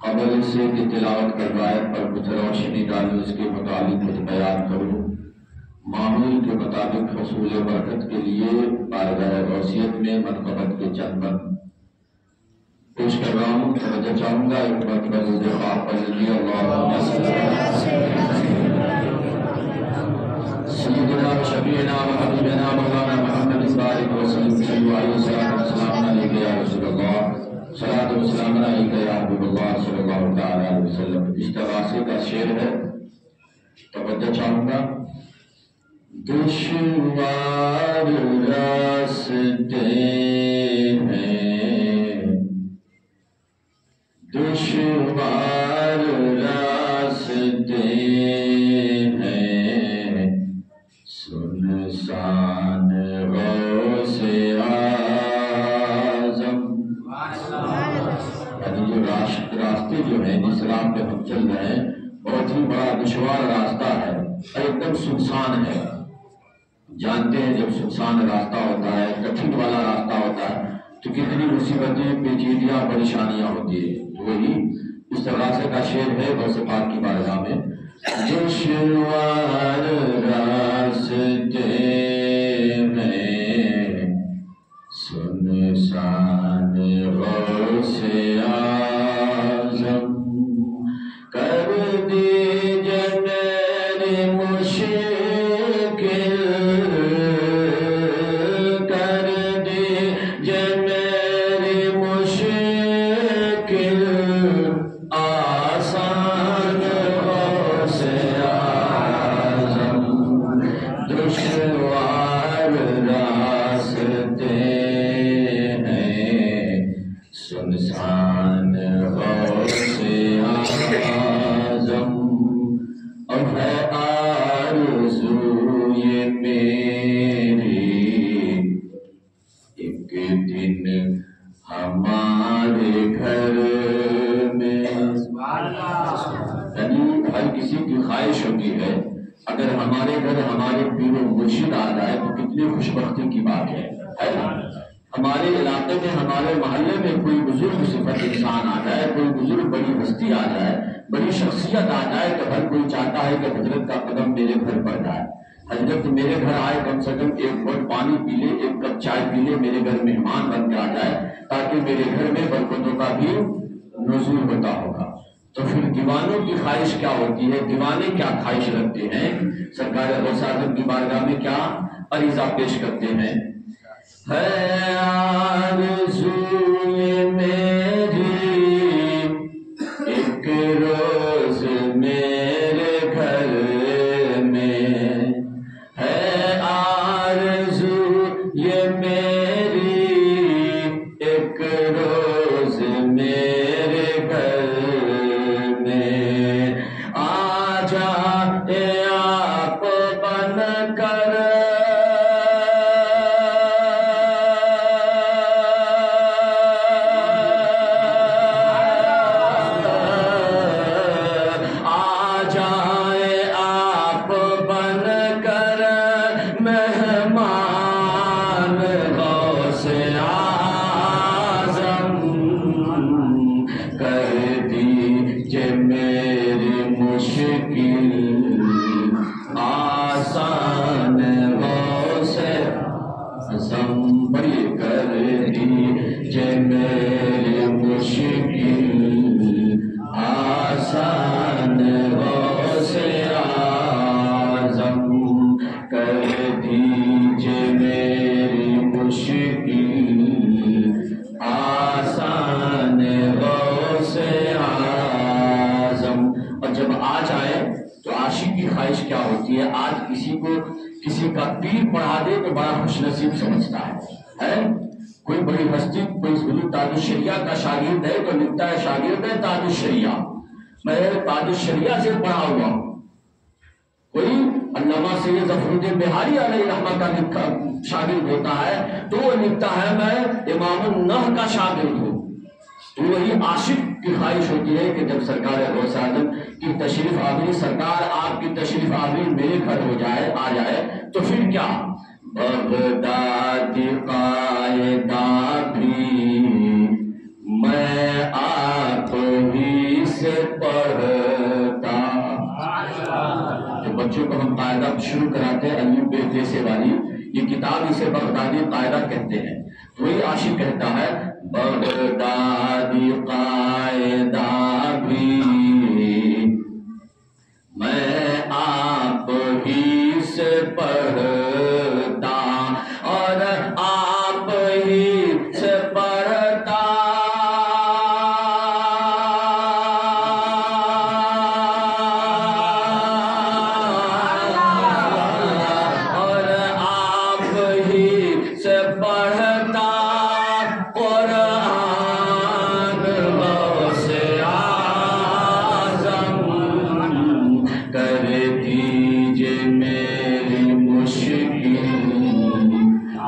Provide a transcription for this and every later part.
قبل سے کہ تلاوت کروائے پر کچھ روشنی ڈالی، اس کے مطابق کچھ بیان کروں۔ معمول کے مطابق حصول برکت کے لیے بارگاہ غوثیت میں منقبت کے چند بند پیش کر رہا ہوں۔ توجہ چاہوں گا ایک مرتبہ درود خواب پڑھ لیجیے۔ اللہم صلی سیدنا و شفیعنا و حبیبنا مولانا محمد بارک وسلم صلی اللہ علیہ یا رسول اللہ، صلاۃ و سلام علیک یا حبیب اللہ صلی اللہ تعالی علیہ وسلم۔ استغاثے کا شعر ہے، توجہ چاہوں گا۔ دشوار راستے ہیں، دشوار راستے ہیں، سنسان غوث اعظم۔ یہ راستے جو ہیں جس راہ پہ ہم چل رہے ہیں بہت ہی بڑا دشوار راستہ ہے اور ایک دم سنسان ہے۔ جانتے ہیں جب سنسان راستہ ہوتا ہے، کٹھن والا راستہ ہوتا ہے تو کتنی مصیبتیں، پیچیدگیاں، پریشانیاں ہوتی ہے۔ وہی اس طرح کا شعر ہے غوث پاک کی بارگاہ میں۔ دشوار راستے میں، سنسان غوث اعظم، کر دیجئے میری مشکل، کر دیجئے میری مشکل آسان غوث اعظم، دشوار راستے ہیں، سنسان غوث اعظم، اور ہے آرزوئے میری ایک دن ہمارے گھر میں۔ یعنی ہر کسی کی خواہش ہوتی ہے اگر ہمارے گھر ہمارے پیر و مرشد آ جائے تو کتنی خوش بختی کی بات ہے نا؟ ہمارے علاقے میں، ہمارے محلے میں کوئی بزرگ صفت انسان آ جائے، کوئی بزرگ بڑی ہستی آ جائے، بڑی شخصیت آ جائے تو ہر کوئی چاہتا ہے کہ حضرت کا قدم میرے گھر پر جائے، حضرت میرے گھر آئے، کم سے کم ایک گھونٹ پانی پی لے، ایک کپ چائے پی لے، میرے گھر مہمان بن کے آ جائے تاکہ میرے گھر میں برکتوں کا بھی نزول ہوتا ہوگا۔ تو پھر دیوانوں کی خواہش کیا ہوتی ہے، دیوانے کیا خواہش رکھتے ہیں، سرکار غوث اعظم کی بارگاہ میں کیا عریضہ پیش کرتے ہیں؟ ہے آرزوئے میری ایک روز میرے گھر میں، ہے آرزوئے میری ایک روز میرے گھر میں، آ جائے آپ بن کر کسی کا پیر پڑھا دے تو بڑا خوش نصیب سمجھتا ہے۔ کوئی بڑی ہستی، کوئی حضور تاج الشریعہ کا شاگرد ہے تو لکھتا ہے شاگرد ہے تاج الشریعہ، میں تاج الشریعہ سے پڑھا ہوا ہوں۔ کوئی علامہ سید ظفر الدین بہاری علیہ رحمہ کا شاگرد ہوتا ہے تو وہ لکھتا ہے میں امام النحو کا شاگرد ہوں۔ تو وہی عاشق کی خواہش ہوتی ہے کہ جب سرکار غوث اعظم کی تشریف آوری، سرکار آپ کی تشریف آوری میرے گھر ہو جائے، آ جائے تو پھر کیا؟ بغداد قائدہ بھی میں آپ ہی اب ہم قاعدہ شروع کراتے ہیں ایوب بیتیسے والی، یہ کتاب اسے بغدادی قاعدہ کہتے ہیں۔ وہی عاشق کہتا ہے بغدادی قاعدہ بھی میں آپ ہی سے پڑھتا اور آپ ہی سے پڑھتا، اور آپ ہی سے پڑھتا قرآن غوث اعظم کر دیجئے میری مشکل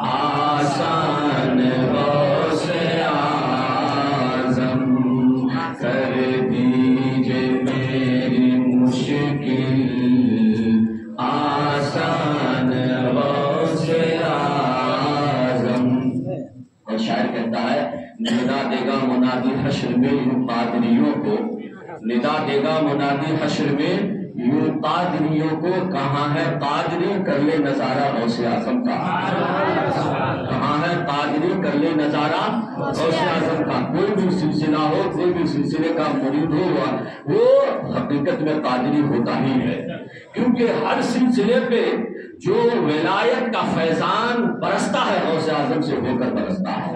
آسان، غوث اعظم کر دیجئے میری مشکل آسان، غوث اعظم۔ اور شاعر کہتا ہے ندا دے گا منادی حشر میں یوں قادریوں کو، ندا دے گا منادی حشر میں یوں قادریوں کو، کہاں ہے قادری کر لے نظارہ غوث اعظم کا، کہاں ہے قادری کر لے نظارہ غوث اعظم کا۔ کوئی بھی سلسلہ ہو، کوئی بھی سلسلے کا مرید ہو، وہ حقیقت میں قادری ہوتا ہی ہے، کیونکہ ہر سلسلے پہ جو ولایت کا فیضان برستا ہے غوث اعظم سے ہو کر برستا ہے۔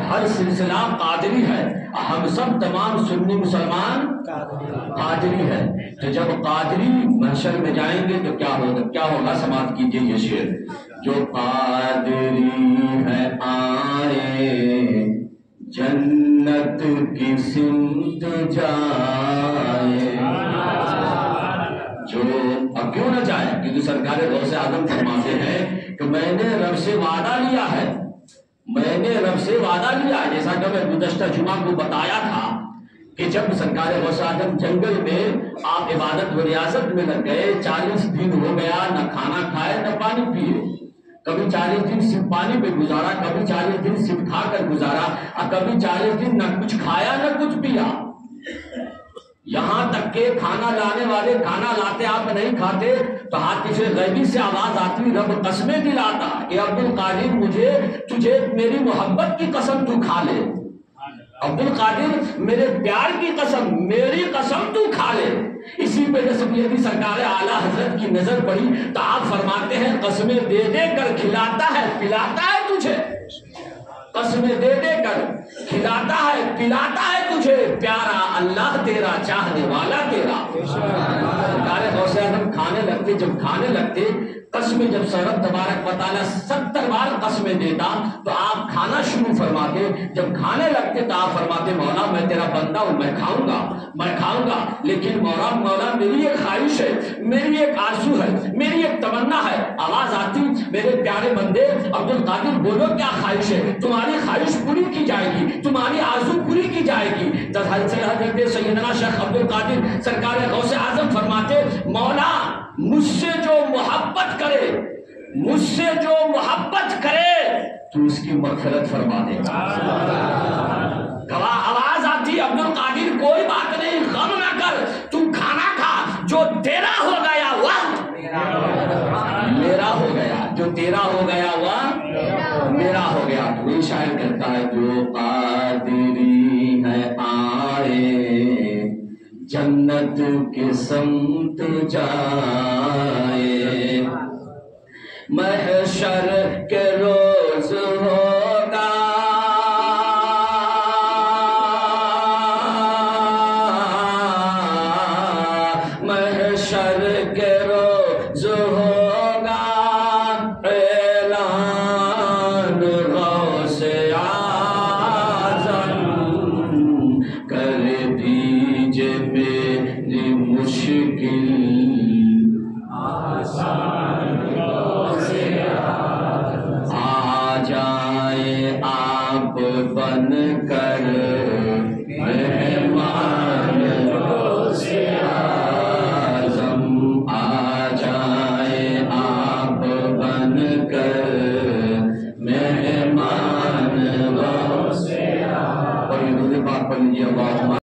ہر سلسلہ قادری ہے، ہم سب تمام سنی مسلمان قادری ہے۔ تو جب قادری محشر میں جائیں گے تو کیا ہوگا؟ سماعت کیجئے یہ شعر، جو قادری ہے آئے جنت کی سمت جائے، جو اب کیوں نہ جائے؟ کیونکہ سرکار غوث اعظم فرماتے ہیں کہ میں نے رب سے وعدہ لیا ہے، میں نے رب سے وعدہ لیا ہے، جیسا کہ میں گزشتہ جمعہ کو بتایا تھا کہ جب سرکار غوث اعظم جنگل میں آپ عبادت و ریاضت میں لگ گئے، 40 دن ہو گیا، نہ کھانا کھائے نہ پانی پیے، کبھی 40 دن صرف پانی پہ گزارا، کبھی 40 دن صرف کھا کر گزارا، اور کبھی 40 دن نہ کچھ کھایا نہ کچھ پیا، یہاں تک کہ کھانا لانے والے کھانا لاتے، آپ نہیں کھاتے تو ہاتھ سے غیبی سے آواز آتی، رب قسمیں دلاتا کہ عبد القادر مجھے تجھے میری محبت کی قسم تو کھا لے، عبد القادر میرے پیار کی قسم، میری قسم تو کھا لے۔ اسی پہ جب یہ بھی سرکار اعلیٰ حضرت کی نظر پڑی تو آپ فرماتے ہیں قسمیں دے دے کر کھلاتا ہے پلاتا ہے تجھے، قسمیں دے دے کر کھلاتا ہے پلاتا ہے تجھے، پیارا اللہ تیرا چاہنے والا تیرا۔ سرکار غوث اعظم کھانے لگتے، جب کھانے لگتے قسمیں جب سرب تبارک و تعالیٰ 70 بار قسمیں دیتا تو آپ کھانا شروع فرماتے، جب کھانے لگتے تو آپ فرماتے مولا میں تیرا بندہ ہوں، میں کھاؤں گا، لیکن مولا میری ایک خواہش ہے، میری ایک آرزو ہے، میری ایک تمنا ہے۔ آواز آتی میرے پیارے بندے عبد القادر بولو کیا خواہش ہے؟ تمہاری خواہش پوری کی جائے گی، تمہاری آرزو پوری کی جائے گی۔ حضرت سیدنا شیخ عبد القادر سرکار غوث اعظم فرماتے مولا مجھ سے جو محبت کرے، مجھ سے جو محبت کرے تو اس کی مغفرت فرما دے گا۔ آواز آتی عبد القادر کوئی بات نہیں، غم نہ کر، تو کھانا کھا، جو تیرا ہو گیا وہ میرا ہو گیا، جو تیرا ہو گیا وہ میرا ہو گیا۔ وہی شاعر کہتا ہے جو قادری ہے آئے جنت کے سمت جائے، محشر کے روز ہوگا محشر کے روز ہوگا اعلان غوث اعظم کر دیجئے میری مشکل آسان، آ جائے آپ بن کر مہمان غوث اعظم، آ جائے آپ بن کر مہمان غوث اعظم۔ اور یہ پاک پڑھ لیجیے اللہ